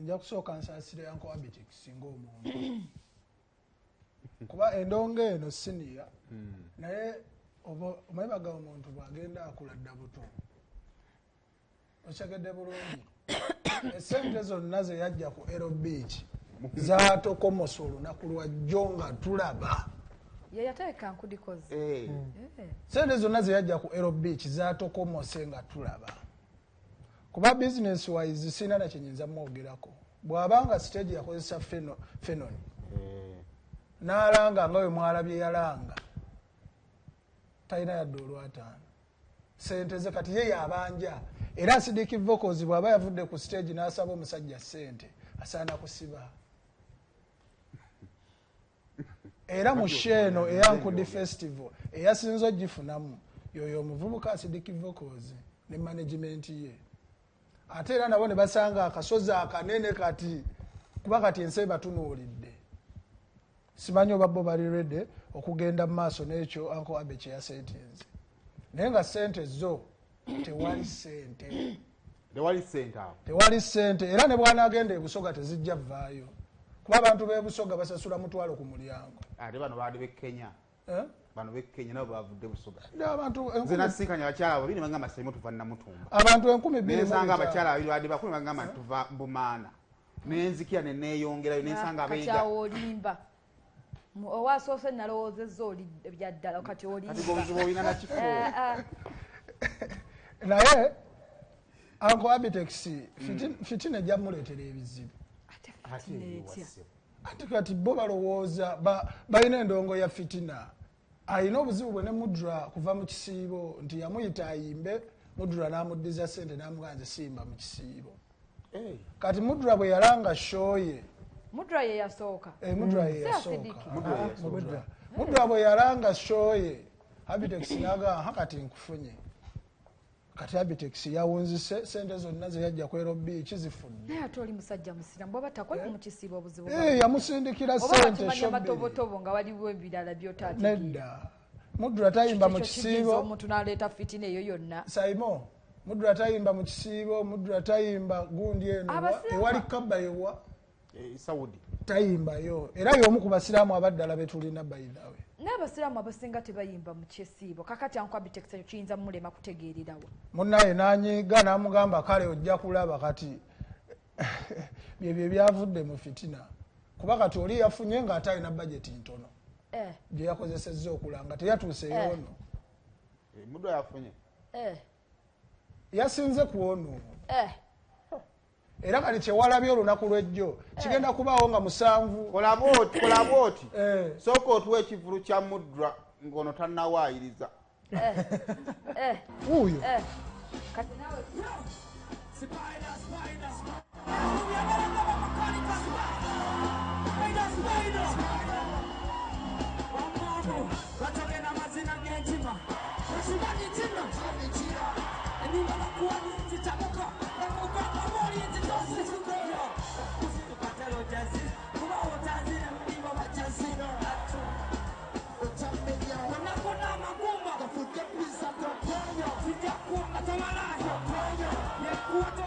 nja kusooka nsaasire yanko abiti kisinga omuntu kuba endongo eno siniya naye omayibaga omuntu bwagenda akuladda buto okyagedde bulungi esente zonna ze yajja ku Ero Beach zaatokomosa olunaku lwajjo nga tulaba yateeka nkudikoze sente zonna ze yajja ku Ero Beach zaatokomose nga tulaba kuba business wise sina na kyenyinza mwogerako bw'abanga stage yakozesa phenol n'alanga nga we mwalabye yalanga talina yadde olwataano sente ze kati ye yabanja era Sidiki Vocals bw'aba yavudde ku stage n'asaba omusajja sente asaana kusiba era mu sheeno eyankudi festival eyasinza ogifunamu yoyo omuvubuka Sidiki Vocals ne management ye ate era nabo ne basanga akasozi akanene kati kuba kati ensi batunuulidde simanyi oba bo bali ready okugenda mu maaso n'ekyo Uncle Abe kye yasetinze naye nga sente zo tewali sente tewali sente era ne bw'anaagenda ebusoga tezijja vaayo kuba abantu b'ebusoga basasula mutwalo ku mulyango ate bano baali b'e Kenya bano b'e Kenya nabo bavudde busoga nze nasinkanya abakyala babiri ne bagamba Saimu tuva Namutumba abantu 1200 nensanga abakyala babiri baadde bakulu ne bagamba tuva Mbumaana nenzikira ne neeyongerayo nensanga abeega olimba owasoose nalowoozezza oli byaddala kati olimba olina nakifo naye Uncle Abitex fitina ejja muleetera ebizibu ate kati bo balowooza balina endongo ya fitina alina obuzibu bwe ne Mudra kuva mu kisiibo nti yamuyita ayimbe Mudra n'amuddiza sente n'amuganze simba mu kisiibo kati Mudra bwe yalanga shoye Mudra ye yasooka Mudra bwe yalanga shoye Abitex n'agamba kati nkufunye kati Abitex yawunzise sente zonna ze yajja ku Ero Beach zifudde naye ate oli musajja musiramu bw'aba takola mu kisiibo obuzibu yamusindikira sente matobotobo nga waliwo ebirala by'otaati nedda Mudra tayimba mu kisiibo omuntu n'aleeta fitina eyo yonna Saimo Mudra tayimba mu kisiibo Mudra tayimba gundi eno ewali kabba ewa Saudi tayimbayo era y'omu ku basiraamu abaddala betulina bayidawe n'abasiraamu abasinga tebayimba mu kisiibo kakati Uncle Abitex kiyinza mulema kutegeererawo munnaye n'anyiiga n'amugamba kale ojja kulaba kati byebyo byavudde mu fitina kuba kati oli yafunye ng'ate alina bajeti ntono gye yakozesezza okulanga teyatuuse yoono Mudra yafunye yasinze ku ono era kati kyewalabye olunaku lw'ejjo kigenda kubaawo nga 7 kola bwoti sooka otuwa ekivulu kya Mudra ng'ono tannawaayiriza wuuyo What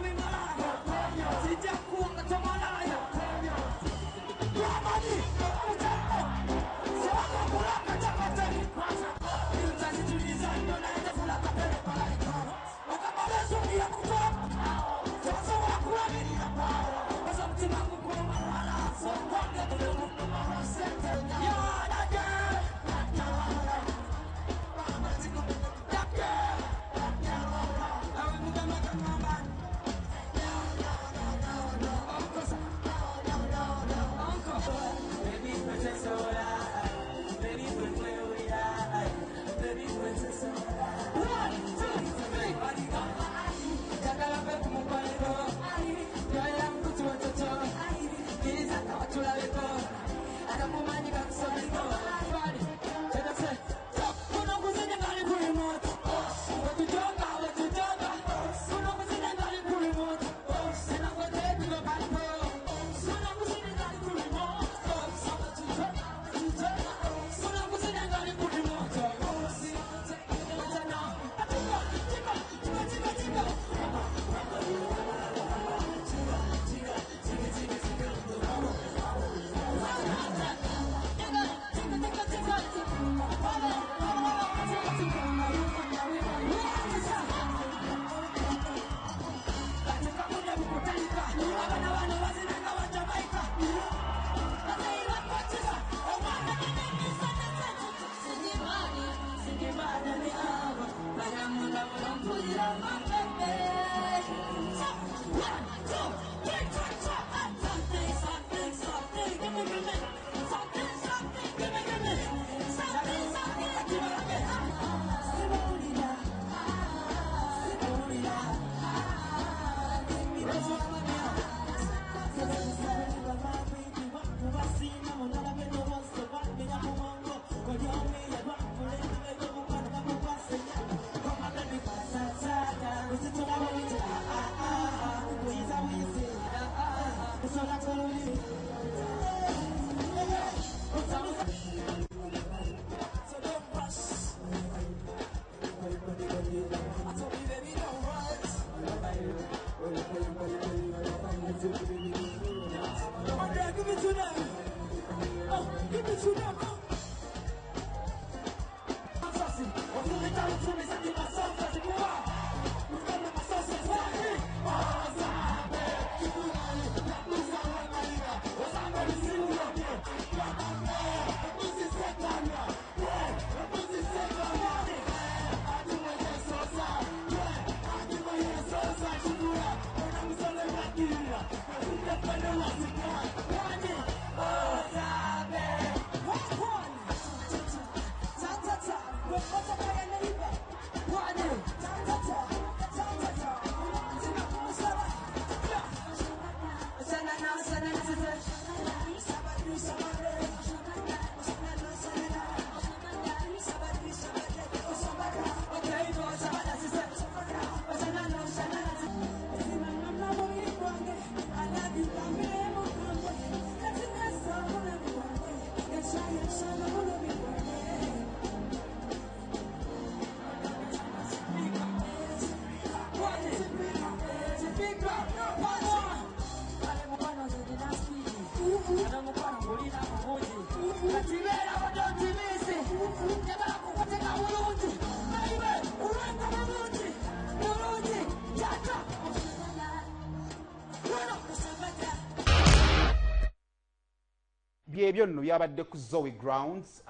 byebyo nno byabadde ku Zoe Grounds.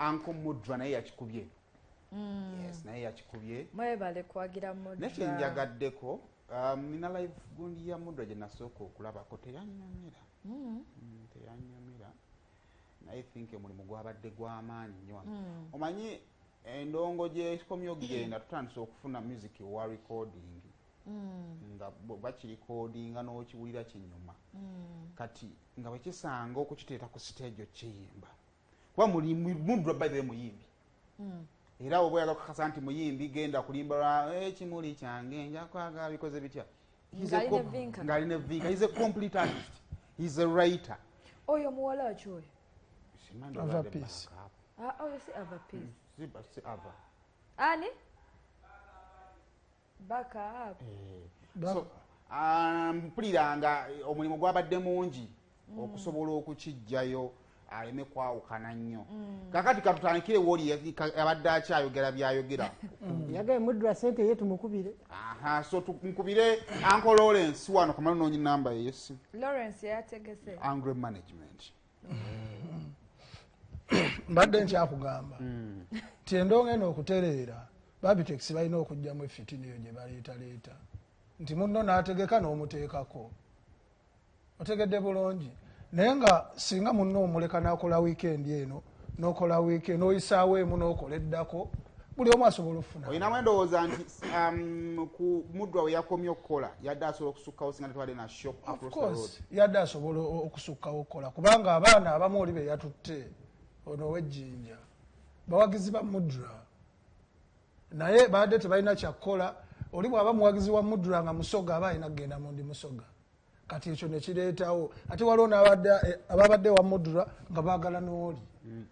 Uncle Mudra naye yakikubye. Yes, naye yakikubye. Mwebale kwagira Mudra. Naye njagaddeko nina live gundi ya Mudra gye nasooka okulabako teyanyamira. Teyanyamira. I think omulimu gwabadde gw'amaanyi nnyo. Omanyi endongo gye komyo genda tutandise okufuna music wa recording. Nga bakiri recordinga n'okiwulira kinyuma. Kati nga bakisanga okukiteeta ku stage okiyimba. Kuba Mudra by the muyimbi. Era obo oyagala kukasa nti muyimbi genda kulimba ekimuli kyange nja kwagala bikoze bitya. Ng'alina vinka. He's a complete artist. He's a writer. Oyo muwala ki oyo? Ava Peace. Oyo si Ava Peace. Si Ava. Ani? Baka up. So, mpulira nga omulimu gwabadde mungi okusobola okukijjayo aleme kwawukana nnyo. Kakati katutandikire woli abadde akyayogera byayogera. Yagaye Mudra sente ye tumukubire. So tumukubire Uncle Lawrence wano kamala nonyi namba yes. Lawrence yategese. Angry management. Mbadde nkyakugamba nti endongo eno okutereera Babitex balina okujjamu effitini eyo gye baleeta nti munno n'ategeka n'omuteekako otegedde bulungi naye nga singa munno omuleka n'akola weekend eno n'okola weekend n'oyisaawo emu n'okola eddako buli omu asobola okufuna. Olinamu endowooza nti ku Mudra we yakomye okukola yadde asobola okusukkawo singa tetwadde na shop across the road. Yadde asobola okusukkawo okukola kubanga abaana abamu oli be yatutte ono ow'ejjinja bawagizi ba Mudra naye baadde tebalina kyakkola oli bw'aba muwagizi wa Mudra nga musoga aba alina kugenda mundi musoga kati ekyo ne kireetawo ate waliwo ababadde wa Mudra nga baagala n'oli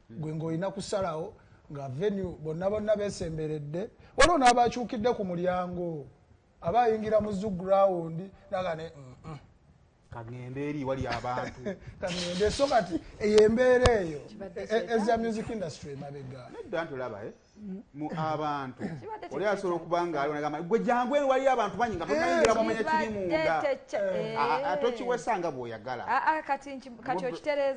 gwe ng'olina kusalawo nga venue bonna beesemberedde waliwo n'abakyukidde ku mulyango aba ayingira mu zoo ground nagane kagende eri wali abantu kagende so kati eyo embeera eyo ezya music industry emabega nedda ntolaba mu abantu oli asobola okubanga aliwo nagamba gwe jangu eno wali abantu banyi nga tonayingira bamanya kiri munda ate okiwesanga bw'oyagala kati okitereza